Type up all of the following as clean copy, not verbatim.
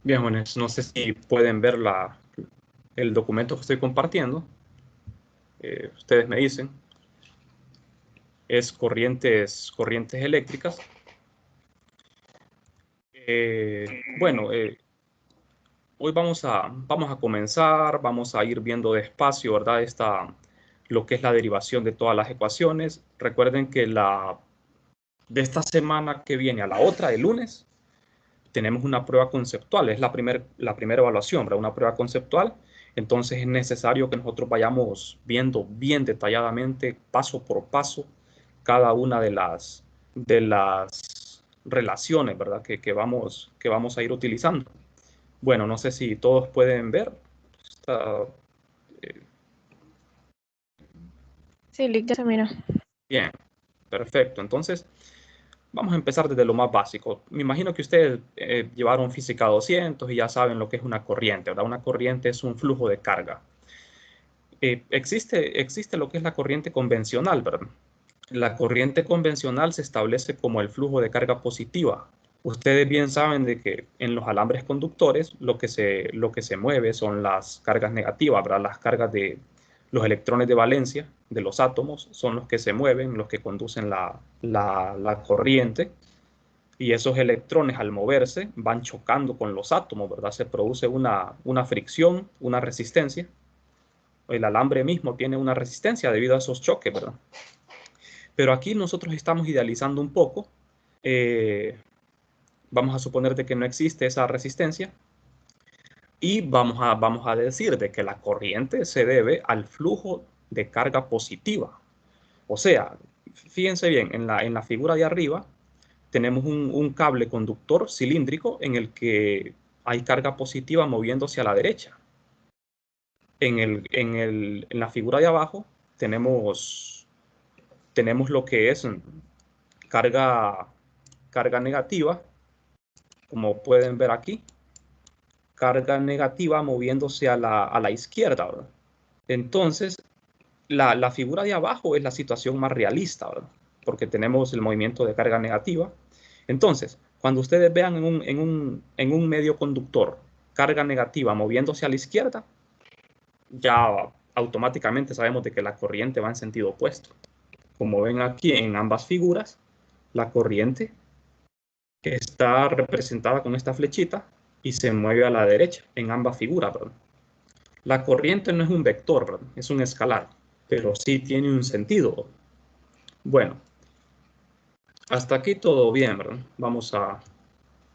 Bien, jóvenes, no sé si pueden ver el documento que estoy compartiendo. Ustedes me dicen. Es corrientes eléctricas. Bueno, hoy vamos a comenzar, vamos a ir viendo despacio, ¿verdad? Lo que es la derivación de todas las ecuaciones. Recuerden que de esta semana que viene a la otra, el lunes, tenemos una prueba conceptual, es la primera evaluación, ¿verdad? Una prueba conceptual. Entonces es necesario que nosotros vayamos viendo bien detalladamente, paso por paso, cada una de las relaciones, ¿verdad? Que vamos a ir utilizando. Bueno, no sé si todos pueden ver. Está, eh, Sí, Lick, ya se mira. bien, perfecto. Entonces, vamos a empezar desde lo más básico. Me imagino que ustedes llevaron física 200 y ya saben lo que es una corriente, ¿verdad? Una corriente es un flujo de carga. Existe lo que es la corriente convencional, ¿verdad? La corriente convencional se establece como el flujo de carga positiva. Ustedes bien saben de que en los alambres conductores lo que se mueve son las cargas negativas, ¿verdad? Las cargas de los electrones de valencia de los átomos son los que se mueven, los que conducen la corriente. Y esos electrones al moverse van chocando con los átomos, ¿verdad? Se produce una fricción, una resistencia. El alambre mismo tiene una resistencia debido a esos choques, ¿verdad? Pero aquí nosotros estamos idealizando un poco. Eh, Vamos a suponer de que no existe esa resistencia y vamos a decir de que la corriente se debe al flujo de carga positiva. O sea, fíjense bien, en la figura de arriba tenemos un cable conductor cilíndrico en el que hay carga positiva moviéndose a la derecha. En la figura de abajo tenemos lo que es carga, carga negativa, como pueden ver aquí, carga negativa moviéndose a la izquierda, ¿verdad? Entonces, la figura de abajo es la situación más realista, ¿verdad? Porque tenemos el movimiento de carga negativa. Entonces, cuando ustedes vean en un medio conductor carga negativa moviéndose a la izquierda, ya automáticamente sabemos de que la corriente va en sentido opuesto. Como ven aquí en ambas figuras, la corriente está representada con esta flechita y se mueve a la derecha en ambas figuras, ¿verdad? La corriente no es un vector, ¿verdad? Es un escalar, pero sí tiene un sentido. Bueno, hasta aquí todo bien, ¿verdad? Vamos a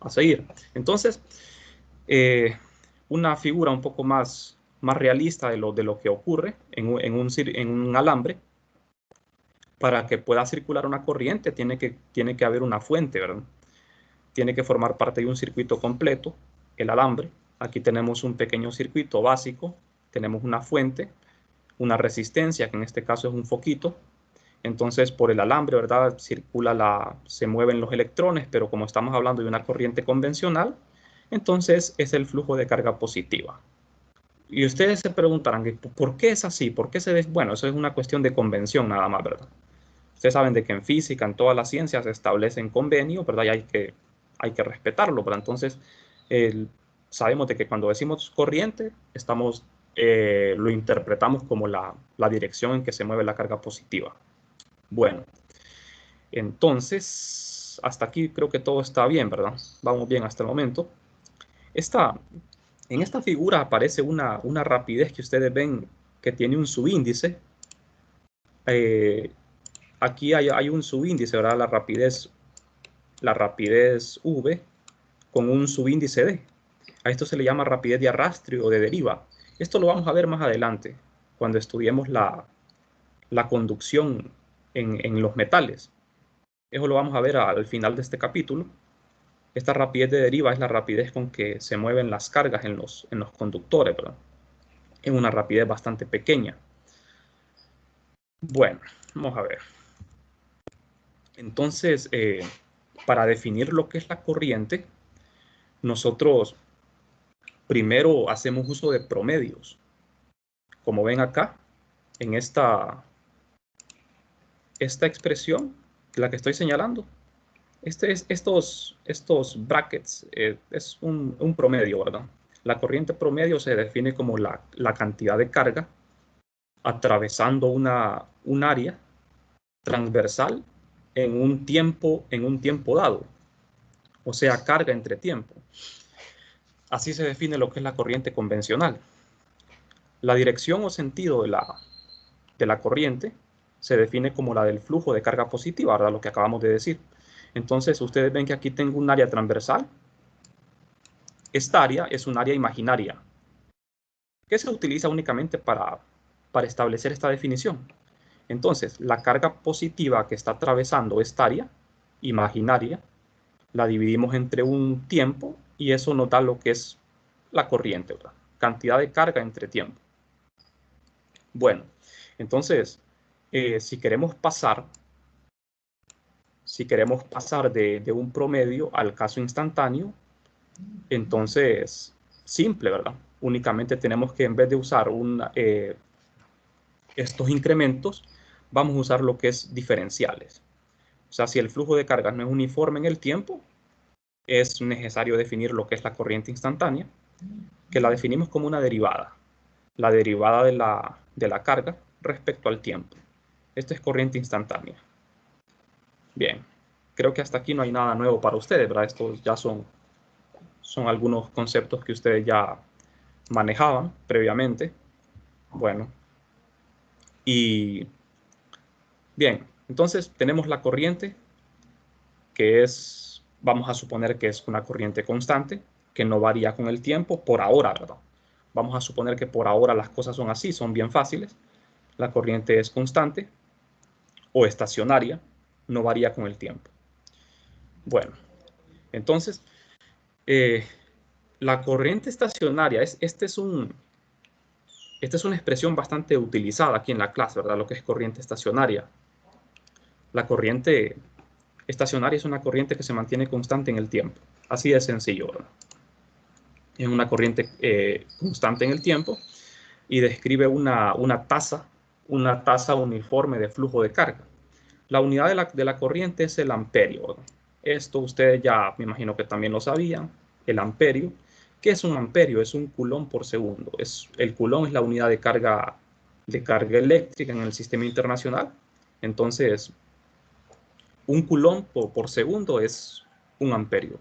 seguir. Entonces, eh, una figura un poco más realista de lo que ocurre en un alambre. Para que pueda circular una corriente tiene que haber una fuente, ¿verdad? Tiene que formar parte de un circuito completo, el alambre. Aquí tenemos un pequeño circuito básico, tenemos una fuente, una resistencia, que en este caso es un foquito. Entonces, por el alambre, ¿verdad? Se mueven los electrones, pero como estamos hablando de una corriente convencional, entonces es el flujo de carga positiva. Y ustedes se preguntarán, ¿por qué es así? ¿Por qué se ve? Bueno, eso es una cuestión de convención nada más, ¿verdad? Ustedes saben de que en física, en todas las ciencias, se establecen convenios, ¿verdad? Y hay que respetarlo, ¿verdad? Entonces, sabemos de que cuando decimos corriente, lo interpretamos como la dirección en que se mueve la carga positiva. Bueno, entonces, hasta aquí creo que todo está bien, ¿verdad? Vamos bien hasta el momento. En esta figura aparece una rapidez que ustedes ven que tiene un subíndice. Eh, Aquí hay un subíndice, ¿verdad? La rapidez V con un subíndice D. A esto se le llama rapidez de arrastre o de deriva. Esto lo vamos a ver más adelante, cuando estudiemos la conducción en los metales. Eso lo vamos a ver al final de este capítulo. Esta rapidez de deriva es la rapidez con que se mueven las cargas en los conductores, ¿verdad? En una rapidez bastante pequeña. Bueno, vamos a ver. Entonces, para definir lo que es la corriente, nosotros primero hacemos uso de promedios. Como ven acá, en esta expresión, la que estoy señalando, Estos brackets es un promedio, ¿verdad? La corriente promedio se define como la cantidad de carga atravesando un área transversal en un tiempo dado, o sea, carga entre tiempo. Así se define lo que es la corriente convencional. La dirección o sentido de la corriente se define como la del flujo de carga positiva, ¿verdad? Lo que acabamos de decir. Entonces, ustedes ven que aquí tengo un área transversal. Esta área es un área imaginaria, que se utiliza únicamente para establecer esta definición. Entonces, la carga positiva que está atravesando esta área imaginaria, la dividimos entre un tiempo y eso nos da lo que es la corriente, ¿verdad? Cantidad de carga entre tiempo. Bueno, entonces, si queremos pasar de un promedio al caso instantáneo, entonces, simple, ¿verdad? Únicamente tenemos que, en vez de usar estos incrementos, vamos a usar lo que es diferenciales. O sea, si el flujo de cargas no es uniforme en el tiempo, es necesario definir lo que es la corriente instantánea, que la definimos como una derivada. La derivada de la carga respecto al tiempo. Esto es corriente instantánea. Bien, creo que hasta aquí no hay nada nuevo para ustedes, ¿verdad? Estos ya son algunos conceptos que ustedes ya manejaban previamente. Bueno, y bien, entonces tenemos la corriente, que es, vamos a suponer que es una corriente constante, que no varía con el tiempo por ahora, ¿verdad? Vamos a suponer que por ahora las cosas son así, son bien fáciles. La corriente es constante o estacionaria, no varía con el tiempo. Bueno, entonces, la corriente estacionaria, esta es una expresión bastante utilizada aquí en la clase, ¿verdad? Lo que es corriente estacionaria. La corriente estacionaria es una corriente que se mantiene constante en el tiempo. Así de sencillo, ¿verdad? Es una corriente constante en el tiempo y describe una tasa uniforme de flujo de carga. La unidad de la corriente es el amperio, ¿verdad? Esto ustedes ya me imagino que también lo sabían, el amperio. ¿Qué es un amperio? Es un coulomb por segundo. El coulomb es la unidad de carga eléctrica en el sistema internacional. Entonces, un coulomb por segundo es un amperio.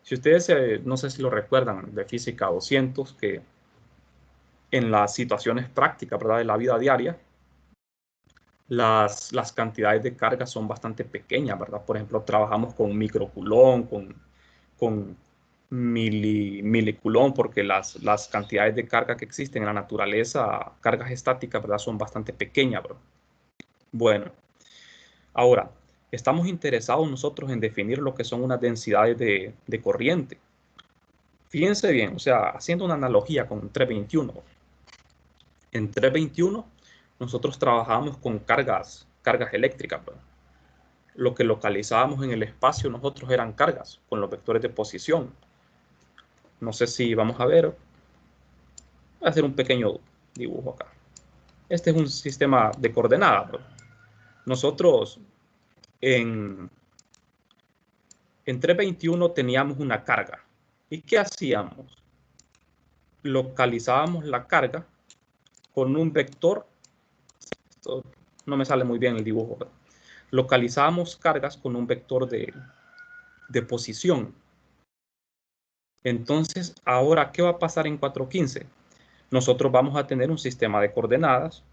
Si ustedes, no sé si lo recuerdan de física 200, que en las situaciones prácticas, ¿verdad?, de la vida diaria, las cantidades de carga son bastante pequeñas, ¿verdad? Por ejemplo, trabajamos con microcoulomb, con milicoulomb, porque las cantidades de carga que existen en la naturaleza, cargas estáticas, ¿verdad?, son bastante pequeñas, ¿verdad? Bueno, ahora, estamos interesados nosotros en definir lo que son unas densidades de corriente. Fíjense bien, o sea, haciendo una analogía con 321. En 321 nosotros trabajábamos con cargas eléctricas, ¿verdad? Lo que localizábamos en el espacio nosotros eran cargas con los vectores de posición. No sé si vamos a ver. Voy a hacer un pequeño dibujo acá. Este es un sistema de coordenadas, ¿verdad? Nosotros en 321 teníamos una carga. ¿Y qué hacíamos? Localizábamos la carga con un vector. Esto no me sale muy bien el dibujo, ¿verdad? Localizábamos cargas con un vector de posición. Entonces, ahora, ¿qué va a pasar en 415? Nosotros vamos a tener un sistema de coordenadas,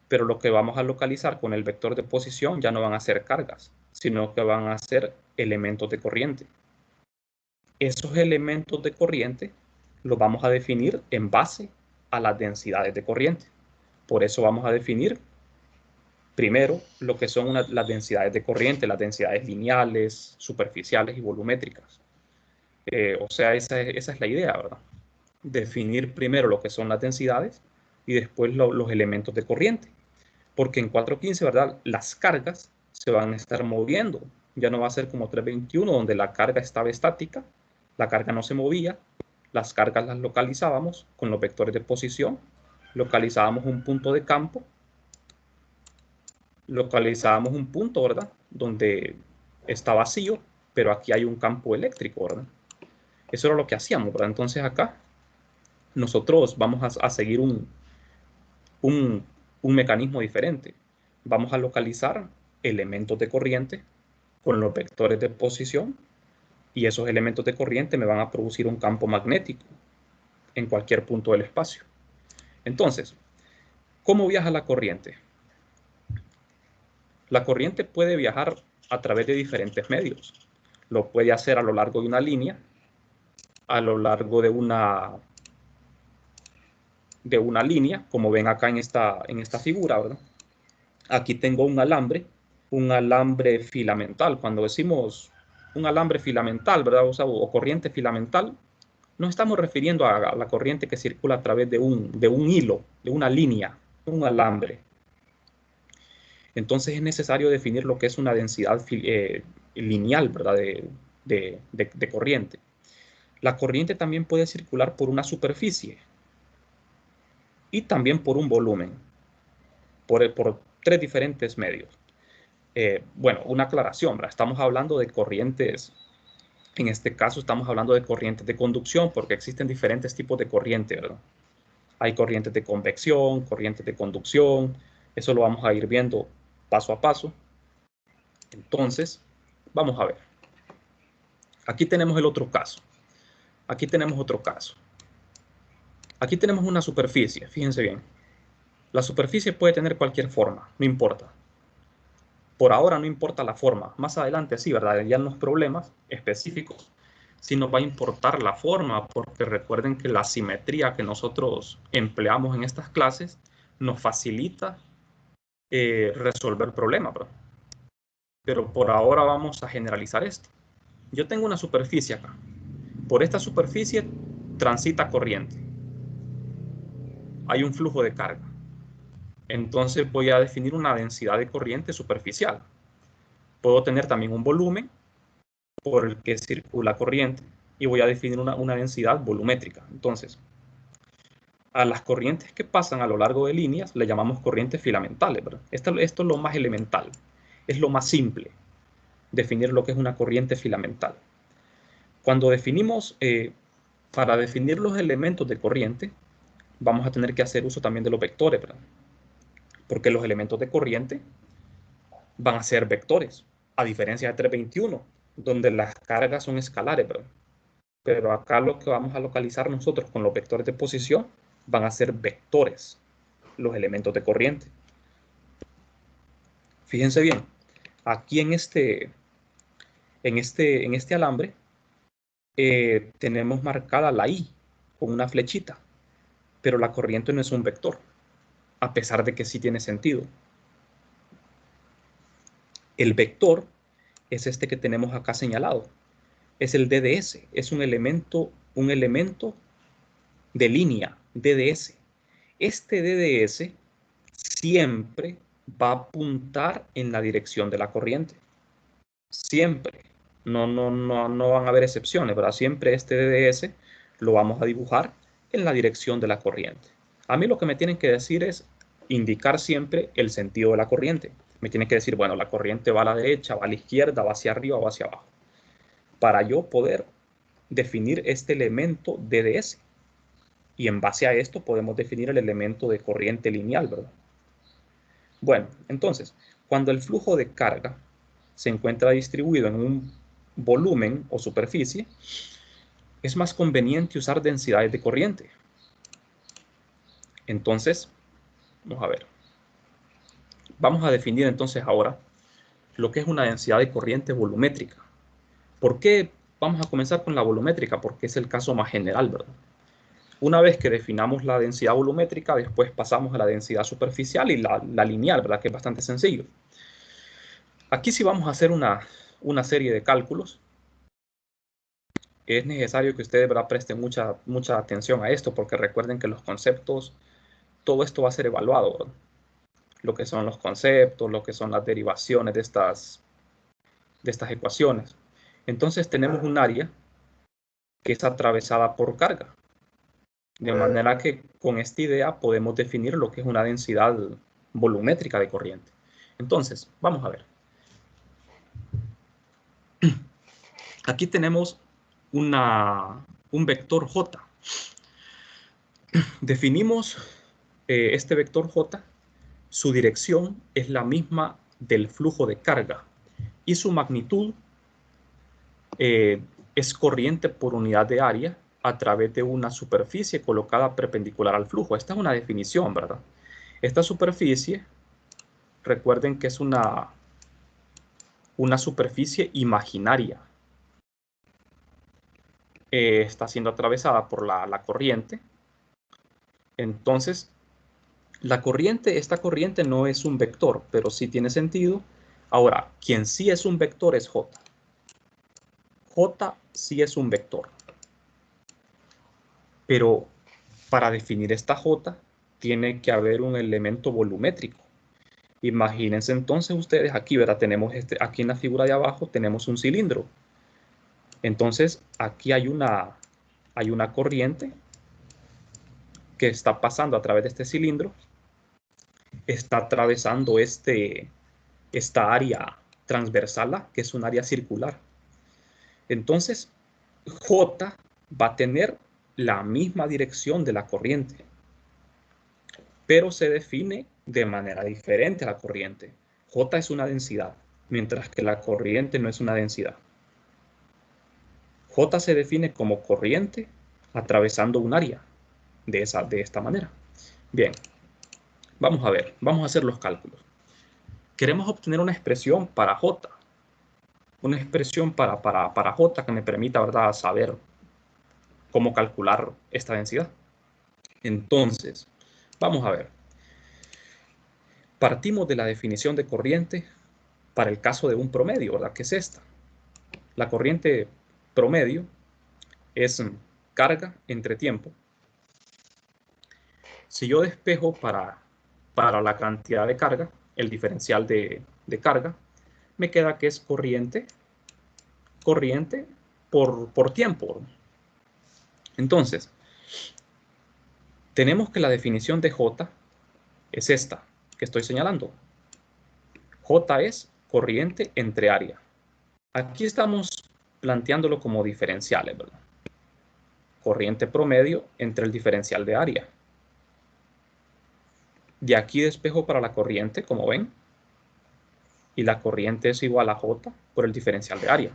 pero lo que vamos a localizar con el vector de posición ya no van a ser cargas, sino que van a ser elementos de corriente. Esos elementos de corriente los vamos a definir en base a las densidades de corriente. Por eso vamos a definir primero lo que son las densidades de corriente, las densidades lineales, superficiales y volumétricas. O sea, esa es la idea, ¿verdad? Definir primero lo que son las densidades y después los elementos de corriente. Porque en 415, ¿verdad?, las cargas se van a estar moviendo. Ya no va a ser como 321, donde la carga estaba estática, la carga no se movía, las cargas las localizábamos con los vectores de posición, localizábamos un punto de campo, localizábamos un punto, ¿verdad?, donde está vacío, pero aquí hay un campo eléctrico, ¿verdad? Eso era lo que hacíamos, ¿verdad? Entonces acá nosotros vamos a seguir un mecanismo diferente. Vamos a localizar elementos de corriente con los vectores de posición, y esos elementos de corriente me van a producir un campo magnético en cualquier punto del espacio. Entonces, ¿cómo viaja la corriente? La corriente puede viajar a través de diferentes medios. Lo puede hacer a lo largo de una línea, a lo largo de una línea, como ven acá en esta figura, ¿verdad? Aquí tengo un alambre filamental. Cuando decimos un alambre filamental, ¿verdad? O corriente filamental, nos estamos refiriendo a la corriente que circula a través de un hilo, de una línea, un alambre. Entonces es necesario definir lo que es una densidad lineal, ¿verdad? De corriente. La corriente también puede circular por una superficie y también por un volumen, por tres diferentes medios. Bueno, una aclaración, ¿verdad? Estamos hablando de corrientes, en este caso estamos hablando de corrientes de conducción, porque existen diferentes tipos de corriente, ¿verdad? Hay corrientes de convección, corrientes de conducción, eso lo vamos a ir viendo paso a paso. Entonces, vamos a ver. Aquí tenemos el otro caso. Aquí tenemos otro caso. Aquí tenemos una superficie, fíjense bien. La superficie puede tener cualquier forma, no importa. Por ahora no importa la forma. Más adelante sí, ¿verdad? Ya en los problemas específicos sí nos va a importar la forma, porque recuerden que la simetría que nosotros empleamos en estas clases nos facilita resolver problemas, ¿verdad? Pero por ahora vamos a generalizar esto. Yo tengo una superficie acá. Por esta superficie transita corriente. Hay un flujo de carga. Entonces voy a definir una densidad de corriente superficial. Puedo tener también un volumen por el que circula corriente y voy a definir una densidad volumétrica. Entonces, a las corrientes que pasan a lo largo de líneas le llamamos corrientes filamentales, ¿verdad? Esto es lo más elemental, es lo más simple, definir lo que es una corriente filamental. Cuando definimos, para definir los elementos de corriente, vamos a tener que hacer uso también de los vectores, ¿verdad? Porque los elementos de corriente van a ser vectores, a diferencia de 321, donde las cargas son escalares, ¿verdad? Pero acá lo que vamos a localizar nosotros con los vectores de posición van a ser vectores, los elementos de corriente. Fíjense bien, aquí en este alambre tenemos marcada la I con una flechita, pero la corriente no es un vector, a pesar de que sí tiene sentido. El vector es este que tenemos acá señalado, es el DDS, es un elemento de línea, DDS. Este DDS siempre va a apuntar en la dirección de la corriente. Siempre. No van a haber excepciones, ¿verdad? Siempre este DDS lo vamos a dibujar en la dirección de la corriente. A mí lo que me tienen que decir es indicar siempre el sentido de la corriente. Me tienen que decir, bueno, la corriente va a la derecha, va a la izquierda, va hacia arriba o hacia abajo. Para yo poder definir este elemento DDS. Y en base a esto podemos definir el elemento de corriente lineal, ¿verdad? Bueno, entonces, cuando el flujo de carga se encuentra distribuido en un volumen o superficie, es más conveniente usar densidades de corriente. Entonces, vamos a ver. Vamos a definir entonces ahora lo que es una densidad de corriente volumétrica. ¿Por qué vamos a comenzar con la volumétrica? Porque es el caso más general, ¿verdad? Una vez que definamos la densidad volumétrica, después pasamos a la densidad superficial y la lineal, ¿verdad? Que es bastante sencillo. Aquí sí vamos a hacer una serie de cálculos. Es necesario que ustedes, ¿verdad?, presten mucha atención a esto, porque recuerden que los conceptos, todo esto va a ser evaluado, ¿verdad? Lo que son los conceptos, lo que son las derivaciones de estas ecuaciones. Entonces tenemos un área que es atravesada por carga. De manera que con esta idea podemos definir lo que es una densidad volumétrica de corriente. Entonces, vamos a ver. Aquí tenemos un vector J. Definimos este vector J. Su dirección es la misma del flujo de carga y su magnitud es corriente por unidad de área a través de una superficie colocada perpendicular al flujo. Esta es una definición, ¿verdad? Esta superficie, recuerden que es una superficie imaginaria. Está siendo atravesada por la corriente. Entonces, esta corriente no es un vector, pero sí tiene sentido. Ahora, quien sí es un vector es J. J sí es un vector. Pero para definir esta J, tiene que haber un elemento volumétrico. Imagínense entonces ustedes aquí, ¿verdad? Tenemos aquí en la figura de abajo tenemos un cilindro. Entonces, aquí hay una corriente que está pasando a través de este cilindro. Está atravesando esta área transversal, que es un área circular. Entonces, J va a tener la misma dirección de la corriente, pero se define de manera diferente a la corriente. J es una densidad, mientras que la corriente no es una densidad. J se define como corriente atravesando un área de esta manera. Bien, vamos a ver, vamos a hacer los cálculos. Queremos obtener una expresión para J. Una expresión para J que me permita, ¿verdad?, saber cómo calcular esta densidad. Entonces, vamos a ver. Partimos de la definición de corriente para el caso de un promedio, ¿verdad?, que es esta. La corriente promedio es carga entre tiempo. Si yo despejo para la cantidad de carga, el diferencial de carga, me queda que es corriente por tiempo. Entonces, tenemos que la definición de J es esta que estoy señalando. J es corriente entre área. Aquí estamos planteándolo como diferenciales, ¿verdad? Corriente promedio entre el diferencial de área. De aquí despejo para la corriente, como ven, y la corriente es igual a J por el diferencial de área.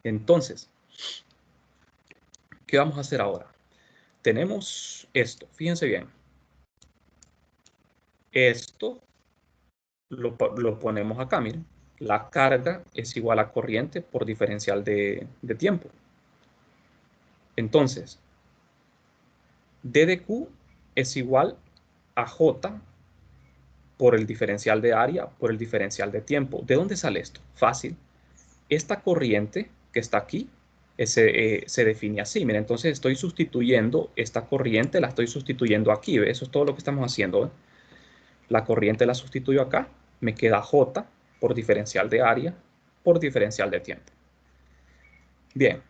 Entonces, ¿qué vamos a hacer ahora? Tenemos esto, fíjense bien. Esto lo ponemos acá, miren. La carga es igual a corriente por diferencial de tiempo. Entonces, D de Q es igual a J por el diferencial de área por el diferencial de tiempo. ¿De dónde sale esto? Fácil. Esta corriente que está aquí se define así. Miren, entonces estoy sustituyendo esta corriente, la estoy sustituyendo aquí. ¿Ve? Eso es todo lo que estamos haciendo. ¿Ve? La corriente la sustituyo acá. Me queda J por diferencial de área por diferencial de tiempo. Bien.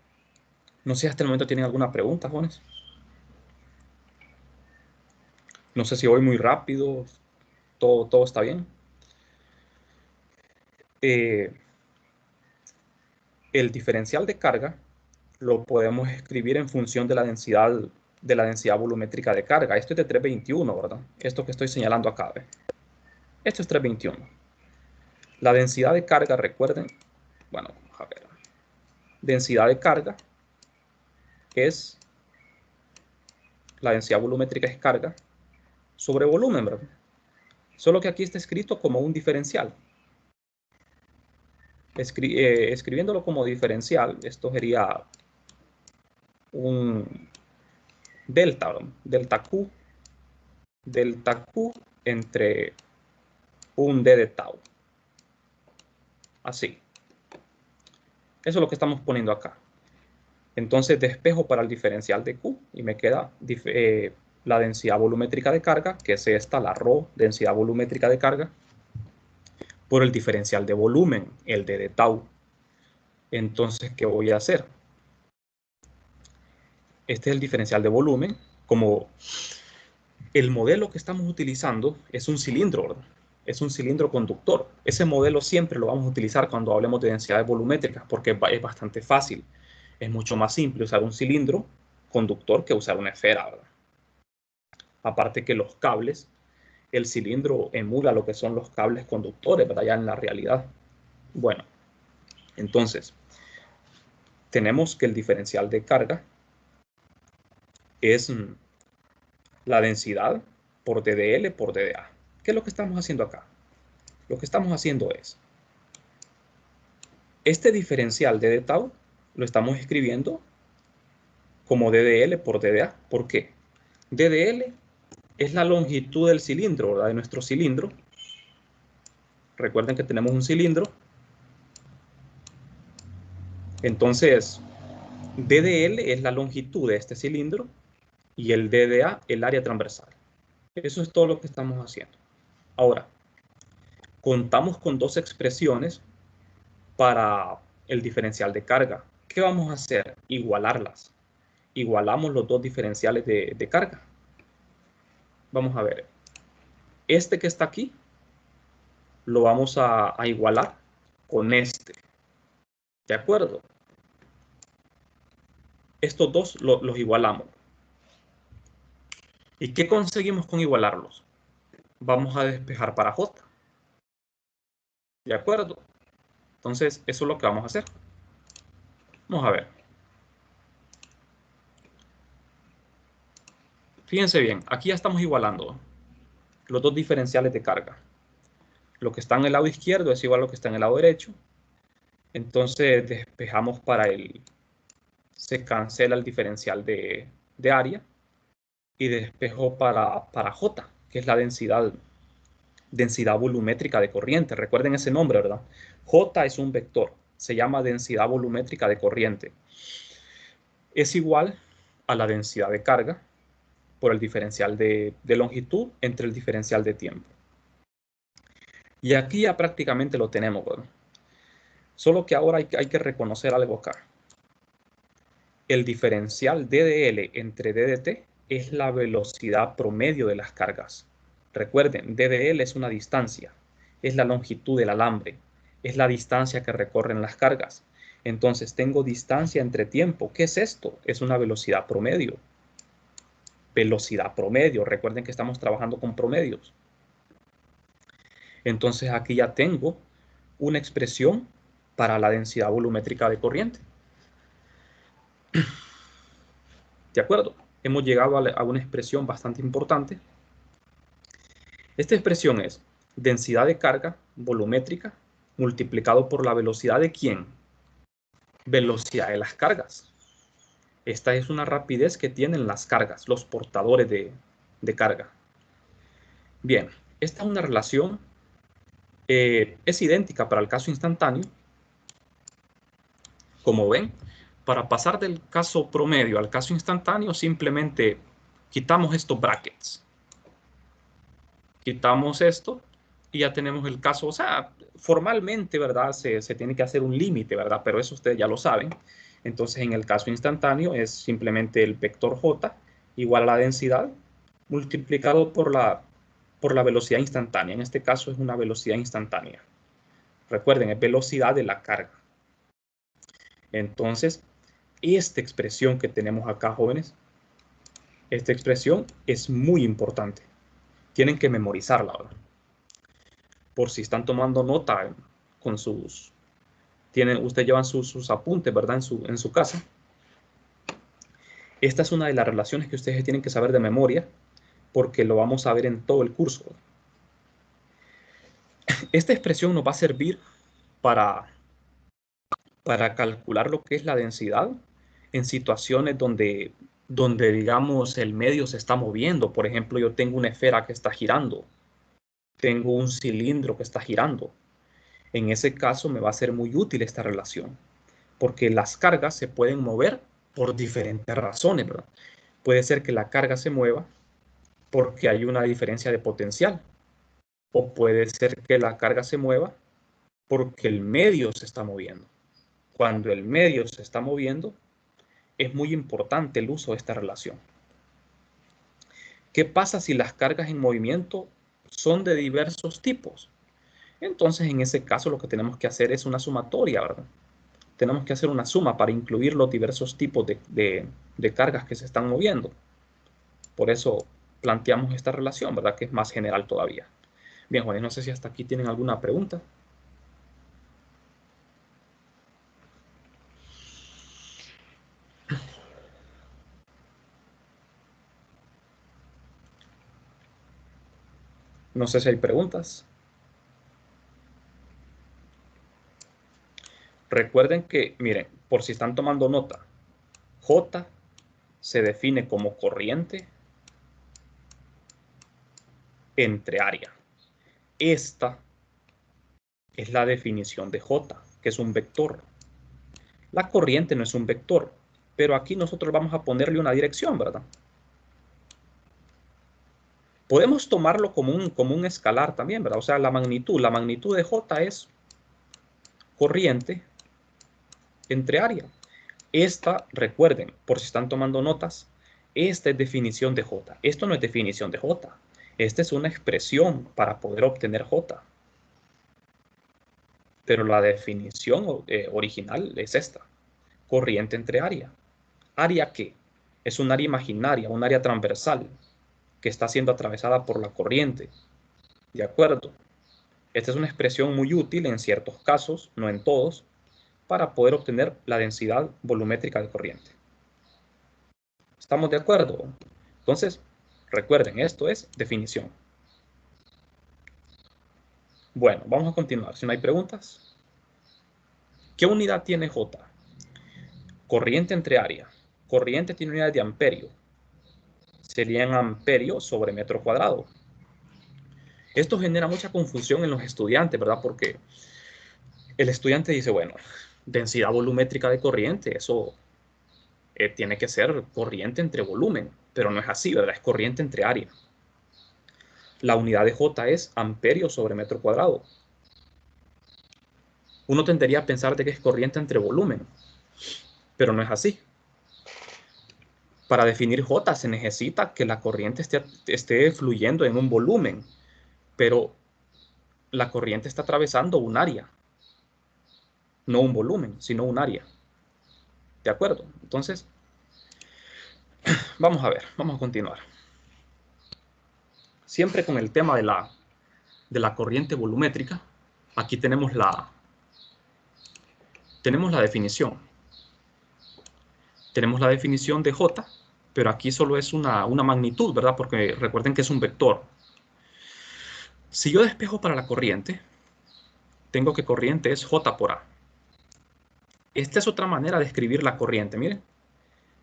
No sé si hasta el momento tienen alguna pregunta, jóvenes. No sé si voy muy rápido. Todo está bien. El diferencial de carga lo podemos escribir en función de la densidad volumétrica de carga. Esto es de 321, ¿verdad? Esto que estoy señalando acá. ¿ve? Esto es 321. La densidad de carga, recuerden, bueno, vamos a ver. Densidad de carga es, la densidad volumétrica es carga sobre volumen, ¿verdad? Solo que aquí está escrito como un diferencial. Escribiéndolo como diferencial, esto sería un delta, ¿verdad? Delta Q entre un D de tau. Así. Eso es lo que estamos poniendo acá. Entonces despejo para el diferencial de Q y me queda la densidad volumétrica de carga, que es esta, la ρ, densidad volumétrica de carga, por el diferencial de volumen, el D de tau. Entonces, ¿qué voy a hacer? Este es el diferencial de volumen. Como el modelo que estamos utilizando es un cilindro, ¿verdad? es un cilindro conductor. Ese modelo siempre lo vamos a utilizar cuando hablemos de densidades volumétricas porque es bastante fácil. Es mucho más simple usar un cilindro conductor que usar una esfera, ¿verdad? Aparte que los cables, el cilindro emula lo que son los cables conductores, ¿verdad? Ya en la realidad. Bueno, entonces, tenemos que el diferencial de carga es la densidad por DDL por DDA. ¿Qué es lo que estamos haciendo acá? Lo que estamos haciendo es, este diferencial de tau lo estamos escribiendo como DDL por DDA. ¿Por qué? DDL es la longitud del cilindro, ¿verdad? De nuestro cilindro. Recuerden que tenemos un cilindro. Entonces, DDL es la longitud de este cilindro y el DDA el área transversal. Eso es todo lo que estamos haciendo. Ahora, contamos con dos expresiones para el diferencial de carga. ¿Qué vamos a hacer? Igualarlas. Igualamos los dos diferenciales de carga. Vamos a ver. Este que está aquí lo vamos a igualar con este. ¿De acuerdo? Estos dos los igualamos. ¿Y qué conseguimos con igualarlos? Vamos a despejar para J. ¿De acuerdo? Entonces, eso es lo que vamos a hacer. Vamos a ver. Fíjense bien, aquí ya estamos igualando los dos diferenciales de carga. Lo que está en el lado izquierdo es igual a lo que está en el lado derecho. Entonces, despejamos para el... Se cancela el diferencial de área. Y despejo para J, que es la densidad volumétrica de corriente. Recuerden ese nombre, ¿verdad? J es un vector, se llama densidad volumétrica de corriente. Es igual a la densidad de carga por el diferencial de longitud entre el diferencial de tiempo. Y aquí ya prácticamente lo tenemos, ¿verdad? Solo que ahora hay que reconocer algo acá. El diferencial DDL entre DDT es la velocidad promedio de las cargas. Recuerden, DDL es una distancia, es la longitud del alambre, es la distancia que recorren las cargas. Entonces tengo distancia entre tiempo. ¿Qué es esto? Es una velocidad promedio. Velocidad promedio. Recuerden que estamos trabajando con promedios. Entonces aquí ya tengo una expresión para la densidad volumétrica de corriente. ¿De acuerdo? Hemos llegado a una expresión bastante importante. Esta expresión es densidad de carga volumétrica multiplicado por la velocidad de ¿quién? Velocidad de las cargas. Esta es una rapidez que tienen las cargas, los portadores de carga. Bien, esta es una relación, es idéntica para el caso instantáneo. Como ven, para pasar del caso promedio al caso instantáneo, simplemente quitamos estos brackets. Quitamos esto y ya tenemos el caso, o sea, formalmente, ¿verdad? Se tiene que hacer un límite, ¿verdad? Pero eso ustedes ya lo saben. Entonces, en el caso instantáneo es simplemente el vector J igual a la densidad multiplicado por la velocidad instantánea. En este caso es una velocidad instantánea. Recuerden, es velocidad de la carga. Entonces, esta expresión que tenemos acá, jóvenes, esta expresión es muy importante. Tienen que memorizarla, ¿verdad? Por si están tomando nota con sus... ustedes llevan sus apuntes, ¿verdad? En su casa. Esta es una de las relaciones que ustedes tienen que saber de memoria, porque lo vamos a ver en todo el curso. Esta expresión nos va a servir para calcular lo que es la densidad en situaciones donde digamos, el medio se está moviendo. Por ejemplo, yo tengo una esfera que está girando. Tengo un cilindro que está girando. En ese caso me va a ser muy útil esta relación, porque las cargas se pueden mover por diferentes razones, ¿verdad? Puede ser que la carga se mueva porque hay una diferencia de potencial, o puede ser que la carga se mueva porque el medio se está moviendo. Cuando el medio se está moviendo, es muy importante el uso de esta relación. ¿Qué pasa si las cargas en movimiento son de diversos tipos. Entonces, en ese caso, lo que tenemos que hacer es una sumatoria, ¿verdad? Tenemos que hacer una suma para incluir los diversos tipos de cargas que se están moviendo. Por eso planteamos esta relación, ¿verdad? Que es más general todavía. Bien, jóvenes, no sé si hasta aquí tienen alguna pregunta. No sé si hay preguntas. Recuerden que, miren, por si están tomando nota, J se define como corriente entre área. Esta es la definición de J, que es un vector. La corriente no es un vector, pero aquí nosotros vamos a ponerle una dirección, ¿verdad? Podemos tomarlo como un escalar también, ¿verdad? O sea, la magnitud de J es corriente entre área. Esta, recuerden, por si están tomando notas, esta es definición de J. Esto no es definición de J. Esta es una expresión para poder obtener J. Pero la definición original es esta. Corriente entre área. ¿Área qué? Es un área imaginaria, un área transversal que está siendo atravesada por la corriente. ¿De acuerdo? Esta es una expresión muy útil en ciertos casos, no en todos, para poder obtener la densidad volumétrica de corriente. ¿Estamos de acuerdo? Entonces, recuerden, esto es definición. Bueno, vamos a continuar. Si no hay preguntas. ¿Qué unidad tiene J? Corriente entre área. Corriente tiene unidad de amperio. Serían amperio sobre metro cuadrado. Esto genera mucha confusión en los estudiantes, ¿verdad? Porque el estudiante dice, bueno, densidad volumétrica de corriente, eso tiene que ser corriente entre volumen, pero no es así, ¿verdad? Es corriente entre área. La unidad de J es amperio sobre metro cuadrado. Uno tendería a pensar de que es corriente entre volumen, pero no es así. Para definir J se necesita que la corriente esté fluyendo en un volumen, pero la corriente está atravesando un área, no un volumen, sino un área. ¿De acuerdo? Entonces, vamos a ver, vamos a continuar. Siempre con el tema de la corriente volumétrica, aquí tenemos la definición. Tenemos la definición de J, pero aquí solo es una magnitud, ¿verdad? Porque recuerden que es un vector. Si yo despejo para la corriente, tengo que corriente es J por A. Esta es otra manera de escribir la corriente, miren.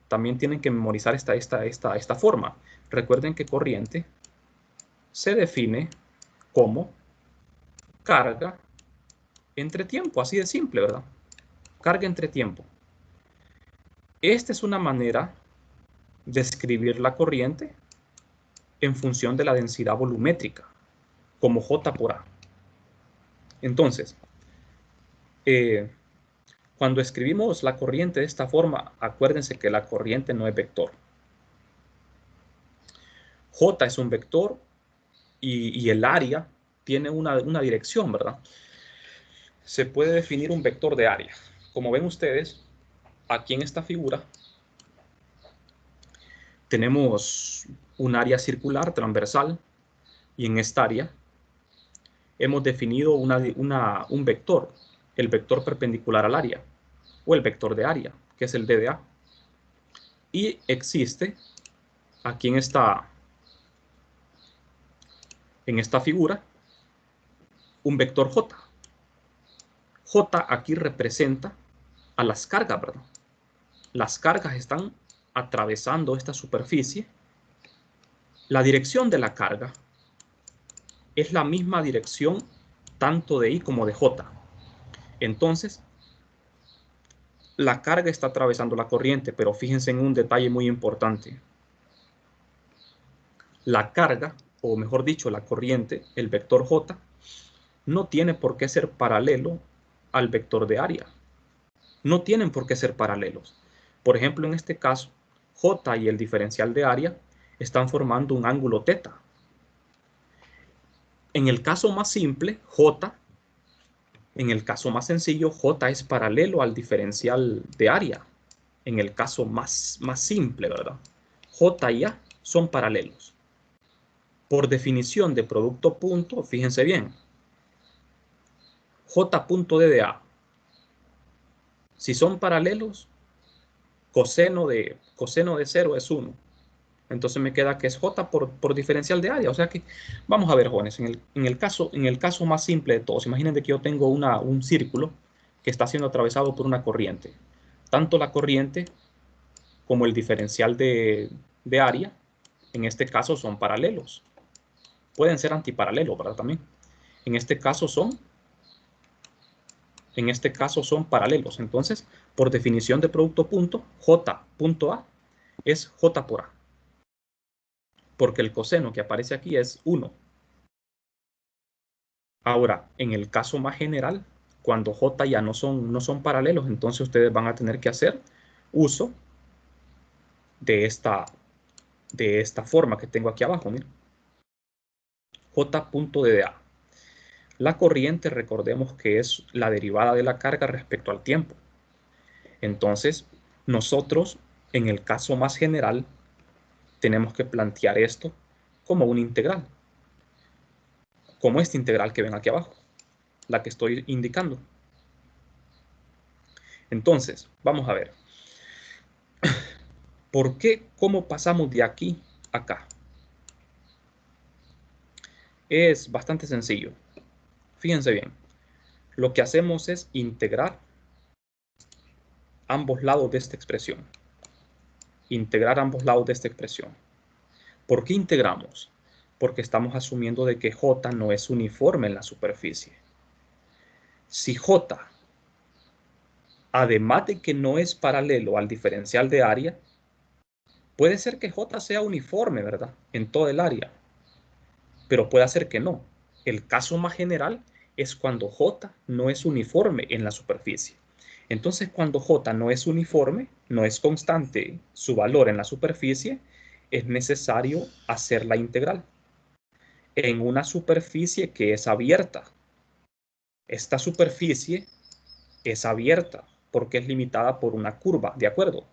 También tienen que memorizar esta forma. Recuerden que corriente se define como carga entre tiempo, así de simple, ¿verdad? Carga entre tiempo. Esta es una manera de escribir la corriente en función de la densidad volumétrica, como J por A. Entonces, cuando escribimos la corriente de esta forma, acuérdense que la corriente no es vector. J es un vector y el área tiene una dirección, ¿verdad? Se puede definir un vector de área. Como ven ustedes, aquí en esta figura tenemos un área circular transversal y en esta área hemos definido un vector, el vector perpendicular al área o el vector de área, que es el DDA. Y existe aquí en esta figura un vector J. J aquí representa a las cargas, ¿verdad? Las cargas están atravesando esta superficie. La dirección de la carga es la misma dirección tanto de I como de J. Entonces, la carga está atravesando la corriente, pero fíjense en un detalle muy importante. La carga, o mejor dicho, la corriente, el vector J, no tiene por qué ser paralelo al vector de área. No tienen por qué ser paralelos. Por ejemplo, en este caso, J y el diferencial de área están formando un ángulo teta. En el caso más simple, J, en el caso más sencillo, J es paralelo al diferencial de área. En el caso más simple, ¿verdad? J y A son paralelos. Por definición de producto punto, fíjense bien, J punto D de A. Si son paralelos, coseno de 0 es 1. Entonces me queda que es J por diferencial de área. O sea que, vamos a ver, jóvenes, en el caso más simple de todos, imaginen que yo tengo un círculo que está siendo atravesado por una corriente. Tanto la corriente como el diferencial de área, en este caso son paralelos. Pueden ser antiparalelos, ¿verdad? También. En este caso son paralelos. Entonces, por definición de producto punto, J punto A es J por A. Porque el coseno que aparece aquí es 1. Ahora, en el caso más general, cuando J ya no son paralelos, entonces ustedes van a tener que hacer uso de esta forma que tengo aquí abajo. Miren. J punto de A. La corriente, recordemos que es la derivada de la carga respecto al tiempo. Entonces, nosotros, en el caso más general, tenemos que plantear esto como una integral. Como esta integral que ven aquí abajo, la que estoy indicando. Entonces, vamos a ver. ¿Por qué? ¿Cómo pasamos de aquí a acá? Es bastante sencillo. Fíjense bien. Lo que hacemos es integrar ambos lados de esta expresión. Integrar ambos lados de esta expresión. ¿Por qué integramos? Porque estamos asumiendo de que J no es uniforme en la superficie. Si J, además de que no es paralelo al diferencial de área, puede ser que J sea uniforme, ¿verdad? En todo el área. Pero puede ser que no. El caso más general es cuando J no es uniforme en la superficie. Entonces, cuando J no es uniforme, no es constante su valor en la superficie, es necesario hacer la integral en una superficie que es abierta. Esta superficie es abierta porque es limitada por una curva, ¿de acuerdo?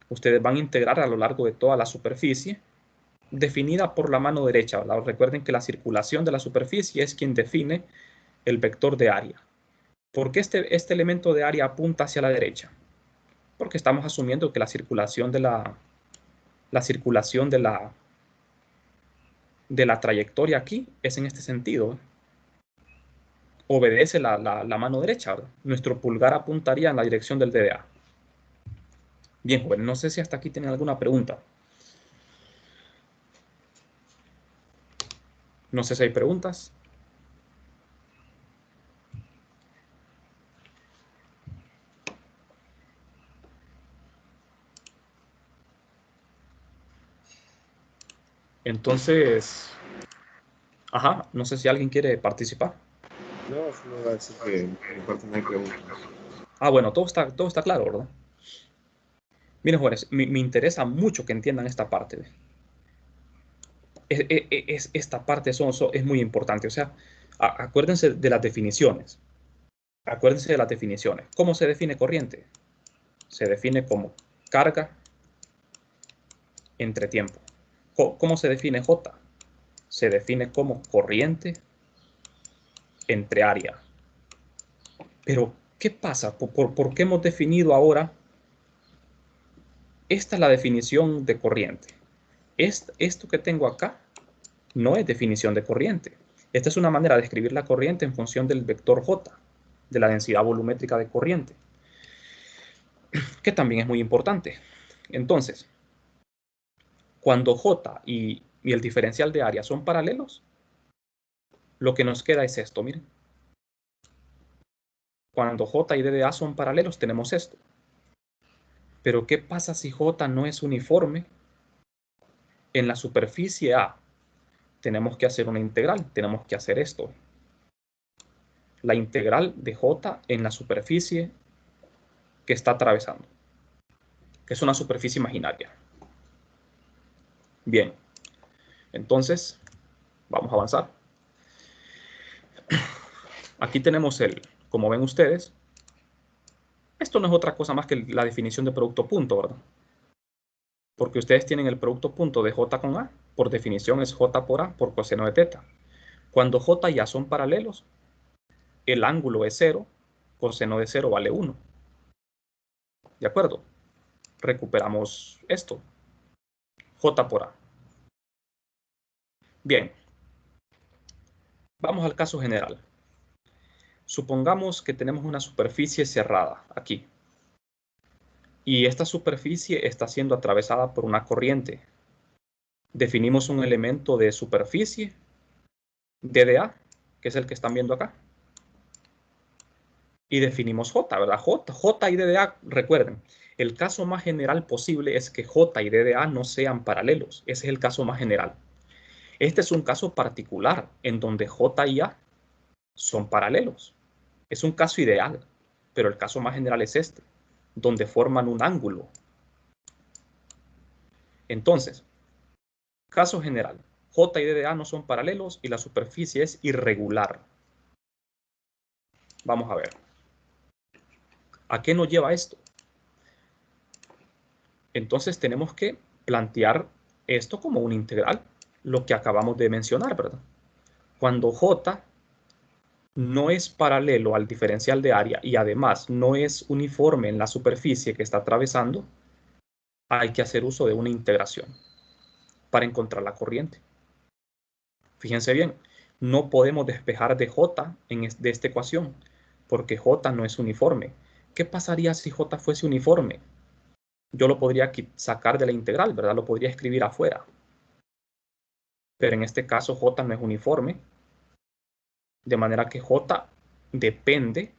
Ustedes van a integrar a lo largo de toda la superficie definida por la mano derecha, ¿verdad? Recuerden que la circulación de la superficie es quien define el vector de área. ¿Por qué este elemento de área apunta hacia la derecha? Porque estamos asumiendo que la circulación de la trayectoria aquí es en este sentido. Obedece la mano derecha, ¿verdad? Nuestro pulgar apuntaría en la dirección del DDA. Bien, joven, no sé si hasta aquí tienen alguna pregunta. No sé si hay preguntas. Entonces, ajá, no sé si alguien quiere participar. No, solo va a decir que me falta no hay preguntas. Ah, bueno, todo está claro, ¿verdad? Miren, jóvenes, me interesa mucho que entiendan esta parte. Esta parte es muy importante. O sea, acuérdense de las definiciones. Acuérdense de las definiciones. ¿Cómo se define corriente? Se define como carga entre tiempo. ¿Cómo se define J? Se define como corriente entre área. Pero, ¿qué pasa? ¿Por qué hemos definido ahora? Esta es la definición de corriente. Esto que tengo acá no es definición de corriente. Esta es una manera de escribir la corriente en función del vector J, de la densidad volumétrica de corriente, que también es muy importante. Entonces, cuando J y el diferencial de área son paralelos, lo que nos queda es esto, miren. Cuando J y DDA son paralelos, tenemos esto. Pero, ¿qué pasa si J no es uniforme? En la superficie A tenemos que hacer una integral, tenemos que hacer esto. La integral de J en la superficie que está atravesando, que es una superficie imaginaria. Bien, entonces, Vamos a avanzar. Aquí tenemos como ven ustedes, esto no es otra cosa más que la definición de producto punto, ¿verdad? Porque ustedes tienen el producto punto de J con A, por definición es J por A por coseno de teta. Cuando J y A son paralelos, el ángulo es 0, coseno de 0 vale 1. ¿De acuerdo? Recuperamos esto. J por A. Bien. Vamos al caso general. Supongamos que tenemos una superficie cerrada aquí. Y esta superficie está siendo atravesada por una corriente. Definimos un elemento de superficie, DDA, que es el que están viendo acá. Y definimos J, ¿verdad? J y DDA, recuerden, el caso más general posible es que J y DDA no sean paralelos. Ese es el caso más general. Este es un caso particular en donde J y A son paralelos. Es un caso ideal, pero el caso más general es este, donde forman un ángulo. Entonces, caso general, J y DDA no son paralelos y la superficie es irregular. Vamos a ver. ¿A qué nos lleva esto? Entonces tenemos que plantear esto como una integral, lo que acabamos de mencionar, ¿verdad? Cuando J no es paralelo al diferencial de área y además no es uniforme en la superficie que está atravesando, hay que hacer uso de una integración para encontrar la corriente. Fíjense bien, no podemos despejar de J de esta ecuación, porque J no es uniforme. ¿Qué pasaría si J fuese uniforme? Yo lo podría sacar de la integral, ¿verdad? Lo podría escribir afuera. Pero en este caso J no es uniforme, de manera que J depende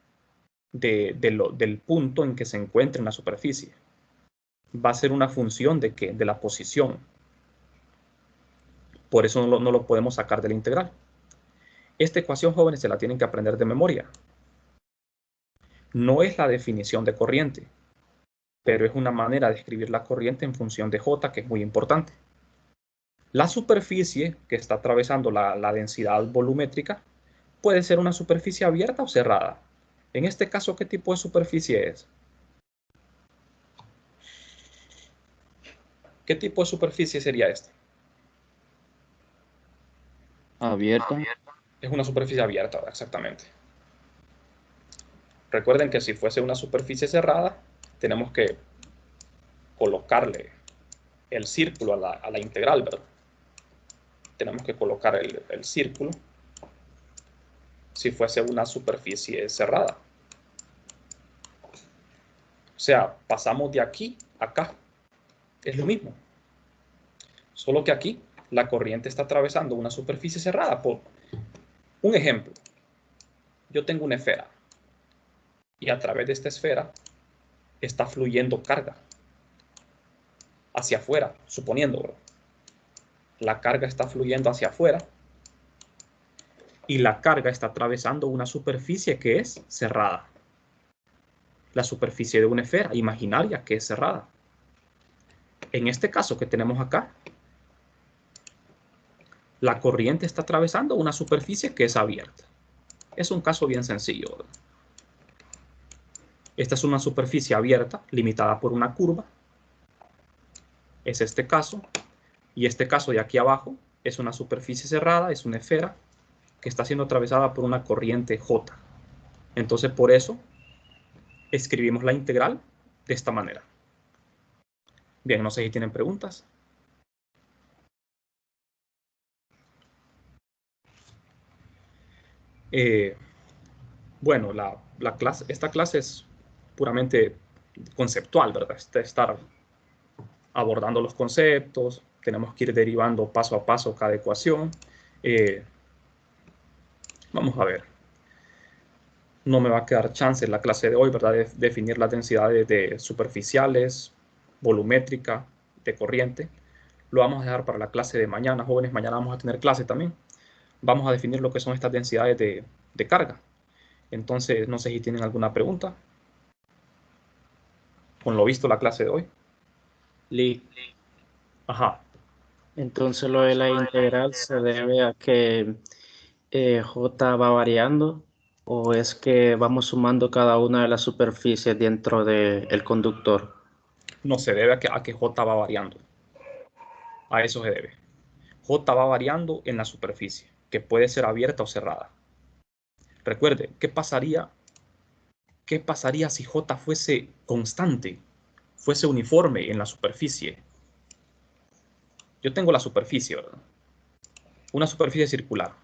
del punto en que se encuentra en la superficie. Va a ser una función ¿de qué? De la posición. Por eso no lo podemos sacar de la integral. Esta ecuación, jóvenes, se la tienen que aprender de memoria. No es la definición de corriente, pero es una manera de escribir la corriente en función de J, que es muy importante. La superficie que está atravesando la densidad volumétrica puede ser una superficie abierta o cerrada. En este caso, ¿qué tipo de superficie es? ¿Qué tipo de superficie sería esta? Abierta. Es una superficie abierta, exactamente. Recuerden que si fuese una superficie cerrada, tenemos que colocarle el círculo a la integral, ¿verdad? Tenemos que colocar el círculo si fuese una superficie cerrada. O sea, pasamos de aquí a acá. Es lo mismo. Solo que aquí la corriente está atravesando una superficie cerrada. Por un ejemplo, yo tengo una esfera y a través de esta esfera está fluyendo carga hacia afuera, suponiendo, ¿verdad? La carga está fluyendo hacia afuera y la carga está atravesando una superficie que es cerrada. La superficie de una esfera imaginaria que es cerrada. En este caso que tenemos acá, la corriente está atravesando una superficie que es abierta. Es un caso bien sencillo, ¿verdad? Esta es una superficie abierta, limitada por una curva. Es este caso. Y este caso de aquí abajo es una superficie cerrada, es una esfera que está siendo atravesada por una corriente J. Entonces, por eso, escribimos la integral de esta manera. Bien, no sé si tienen preguntas. Bueno, esta clase es puramente conceptual, ¿verdad? Estar abordando los conceptos, tenemos que ir derivando paso a paso cada ecuación. Vamos a ver. No me va a quedar chance en la clase de hoy, ¿verdad? De definir las densidades de superficiales, volumétrica, de corriente. Lo vamos a dejar para la clase de mañana, jóvenes. Mañana vamos a tener clase también. Vamos a definir lo que son estas densidades de carga. Entonces, no sé si tienen alguna pregunta con lo visto la clase de hoy. Lee, Ajá. Entonces lo de la integral se debe a que J va variando, o es que vamos sumando cada una de las superficies dentro del conductor. No, se debe a que J va variando. A eso se debe. J va variando en la superficie, que puede ser abierta o cerrada. Recuerde, ¿qué pasaría si J fuese constante, fuese uniforme en la superficie? Yo tengo la superficie, ¿verdad? Una superficie circular.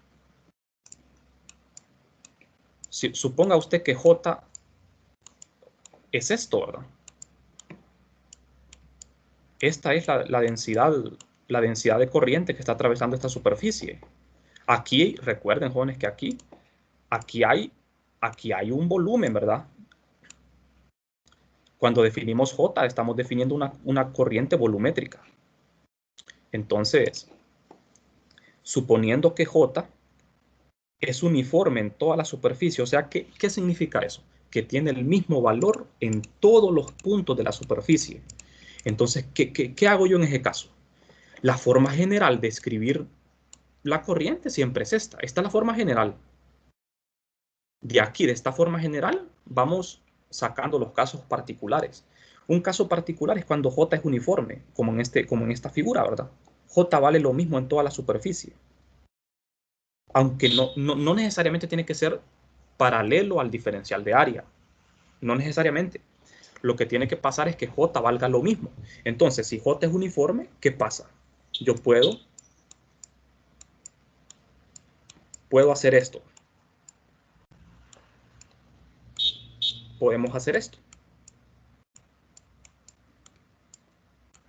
Suponga usted que J es esto, ¿verdad? Esta es la densidad de corriente que está atravesando esta superficie. Aquí, recuerden, jóvenes, que aquí hay un volumen, ¿verdad? Cuando definimos J, estamos definiendo una corriente volumétrica. Entonces, suponiendo que J es uniforme en toda la superficie, o sea, ¿qué significa eso? Que tiene el mismo valor en todos los puntos de la superficie. Entonces, ¿qué hago yo en ese caso? La forma general de escribir la corriente siempre es esta. Esta es la forma general. De aquí, de esta forma general, vamos sacando los casos particulares. Un caso particular es cuando J es uniforme, como en esta figura, ¿verdad? J vale lo mismo en toda la superficie. Aunque no necesariamente tiene que ser paralelo al diferencial de área. No necesariamente. Lo que tiene que pasar es que J valga lo mismo. Entonces, si J es uniforme, ¿qué pasa? Yo puedo hacer esto. Podemos hacer esto.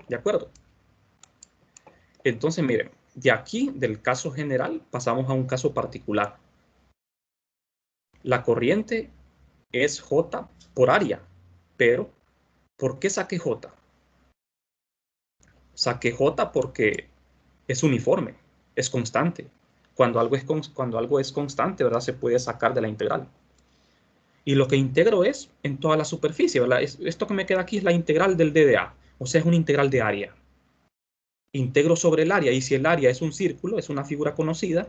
¿De acuerdo? Entonces, miren, de aquí, del caso general, pasamos a un caso particular. La corriente es J por área, pero ¿por qué saqué J? Saqué J porque es uniforme, es constante. Cuando algo es constante, ¿verdad? Se puede sacar de la integral. Y lo que integro es en toda la superficie, ¿verdad? Esto que me queda aquí es la integral del DDA, o sea, es una integral de área. Integro sobre el área, y si el área es un círculo, es una figura conocida,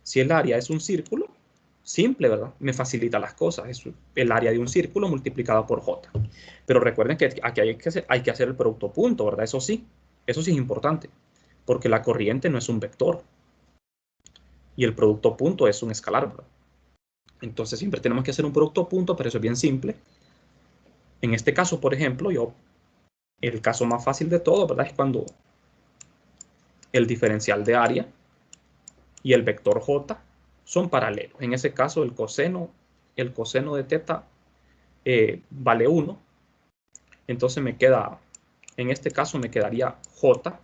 si el área es un círculo, simple, ¿verdad? Me facilita las cosas, es el área de un círculo multiplicado por J. Pero recuerden que aquí hay que hacer el producto punto, ¿verdad? Eso sí es importante, porque la corriente no es un vector, y el producto punto es un escalar, ¿verdad? Entonces siempre tenemos que hacer un producto punto, pero eso es bien simple. En este caso, por ejemplo, el caso más fácil de todo, ¿verdad? Es cuando el diferencial de área y el vector J son paralelos. En ese caso, el coseno de teta vale 1. Entonces en este caso me quedaría J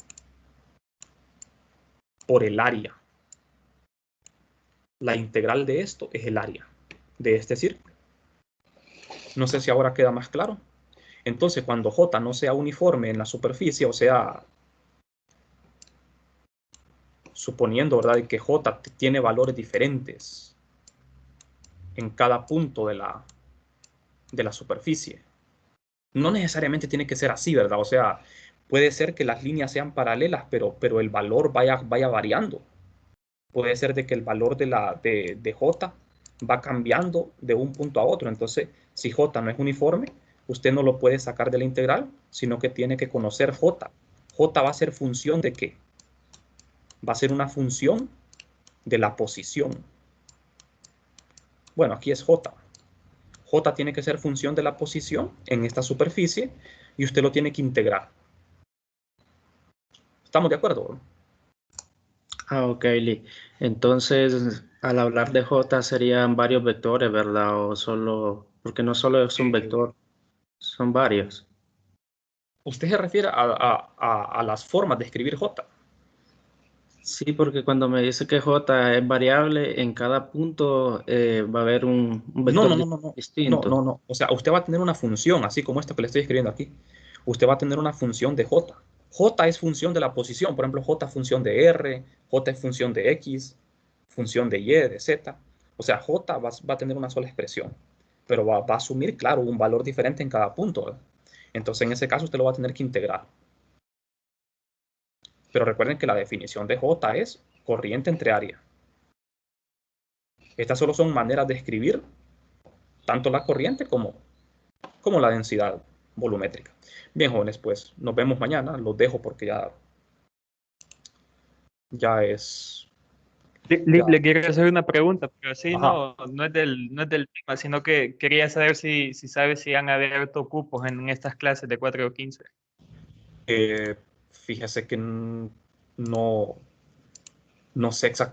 por el área. La integral de esto es el área de este círculo. No sé si ahora queda más claro. Entonces, cuando J no sea uniforme en la superficie, o sea, suponiendo, ¿verdad?, que J tiene valores diferentes en cada punto de la superficie. No necesariamente tiene que ser así, ¿verdad? O sea, puede ser que las líneas sean paralelas, pero el valor vaya variando. Puede ser de que el valor de J va cambiando de un punto a otro. Entonces, si J no es uniforme, usted no lo puede sacar de la integral, sino que tiene que conocer J. J va a ser función de ¿qué? Va a ser una función de la posición. Bueno, aquí es J. J tiene que ser función de la posición en esta superficie y usted lo tiene que integrar. ¿Estamos de acuerdo? Ah, ok, Lee. Entonces, al hablar de J serían varios vectores, ¿verdad? O solo, porque no solo es un vector, son varios. Usted se refiere a las formas de escribir J. Sí, porque cuando me dice que J es variable, en cada punto va a haber un vector distinto. No. O sea, usted va a tener una función, así como esta que le estoy escribiendo aquí. Usted va a tener una función de J. J es función de la posición. Por ejemplo, J es función de R, J es función de X, función de Y, de Z. O sea, J va a tener una sola expresión, pero va a asumir, claro, un valor diferente en cada punto, ¿verdad? Entonces, en ese caso, usted lo va a tener que integrar. Pero recuerden que la definición de J es corriente entre área. Estas solo son maneras de escribir tanto la corriente como la densidad volumétrica. Bien, jóvenes, pues nos vemos mañana. Los dejo porque ya es... Le quiero hacer una pregunta, pero sí, Ajá. no es del tema, sino que quería saber si sabes si han abierto cupos en estas clases de 4 o 15. Fíjese que no sé exactamente